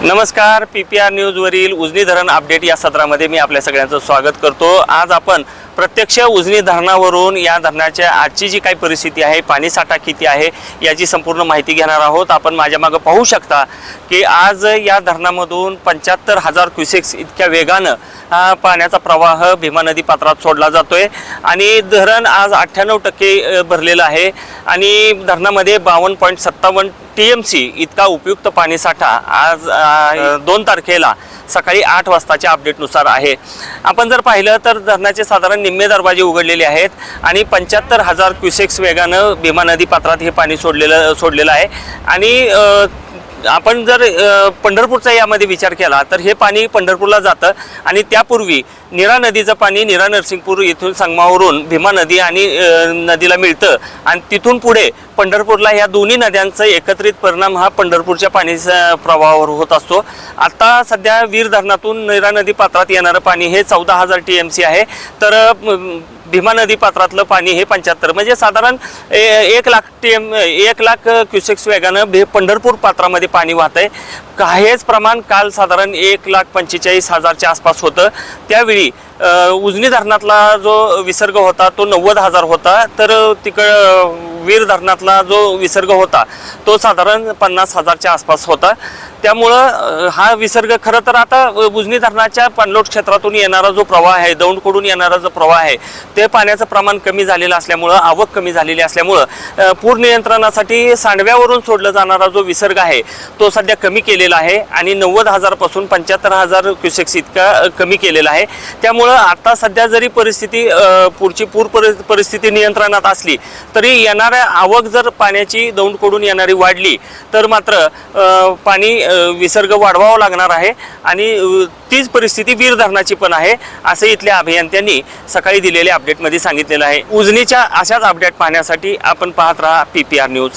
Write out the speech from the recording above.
नमस्कार, PPR न्यूजवरील उजनी धरण update या सत्रामध्ये मी आपल्या सगळ्यांचं स्वागत करतो। आज आपण प्रत्यक्ष उजनी धरणावरून या धरणाच्या आजची जी काही परिस्थिती आहे, पाणी साठा किती आहे याची संपूर्ण माहिती घेणार आहोत। आपण माझ्या मागे पाहू शकता की आज या धरणामधून 75,000 क्युसेक्स इतक्या वेगानं पाण्याचा प्रवाह भीमा नदी पात्रात सोडला जातोय आणि धरण आज 98% भरलेलं आहे आणि धरणामध्ये 52.57 TMC इतका उपयुक्त पाणी साठा आज 2 तारखेला सकाळी 8 वाजताच्या अपडेटनुसार आहे। आपण जर पाहिलं तर धरणाचे साधारण निम्मे दरवाजे उघडलेले आहेत आणि 75,000 क्युसेक्स वेगानं भीमा नदी पात्रात हे पाणी सोडलेलं आहे आणि आपण जर पंढरपूरचा यामध्ये विचार केला तर हे पाणी पंढरपूरला जातं आणि त्यापूर्वी नीरा नदीचं पाणी नीरा नरसिंगपूर येथून संगमावरून भीमा नदी आणि नदीला मिळतं आणि तिथून पुढे पंढरपूरला ह्या दोन्ही नद्यांचा एकत्रित परिणाम हा पंढरपूरच्या पाणीच्या प्रवाहावर होत असतो। आता सध्या वीर धरणातून नीरा नदी पात्रात येणारं पाणी हे 14,000 TMC आहे, तर भीमा नदी पात्रातलं पाणी हे 75 म्हणजे साधारण 1 लाख क्युसेक्स वेगानं पंढरपूर पात्रामध्ये पाणी वाहत आहे। काहीच प्रमाण काल साधारण 1,45,000च्या आसपास होतं। त्यावेळी उजनी धरणातला जो विसर्ग होता तो 90,000 होता, तर वीर धरणातला जो विसर्ग होता तो साधारण 50,000च्या आसपास होता। त्यामुळं हा विसर्ग खरं तर आता उजनी धरणाच्या पाणलोट क्षेत्रातून येणारा जो प्रवाह आहे, दौंडकडून येणारा जो प्रवाह आहे ते पाण्याचं प्रमाण कमी झालेलं असल्यामुळं, आवक कमी झालेली असल्यामुळं पूर नियंत्रणासाठी सांडव्यावरून सोडला जाणारा जो विसर्ग आहे तो सध्या कमी केलेला आहे आणि 90,000 पासून 75,000 क्युसेक्स इतका कमी केलेला आहे। त्यामुळं आता सध्या जरी परिस्थिती पुढची परिस्थिती नियंत्रणात असली तरी येणाऱ्या आवक जर पाण्याची दौंडकडून येणारी वाढली तर मात्र पाणी विसर्ग वाढवावा लागणार आहे आणि तीच परिस्थिती वीर धरणाची पण आहे असे इथल्या अभियंत्यांनी सकाळी दिलेल्या अपडेटमध्ये सांगितलेलं आहे। उजनीच्या अशाच अपडेट पाहण्यासाठी आपण पाहत राहा PPR न्यूज।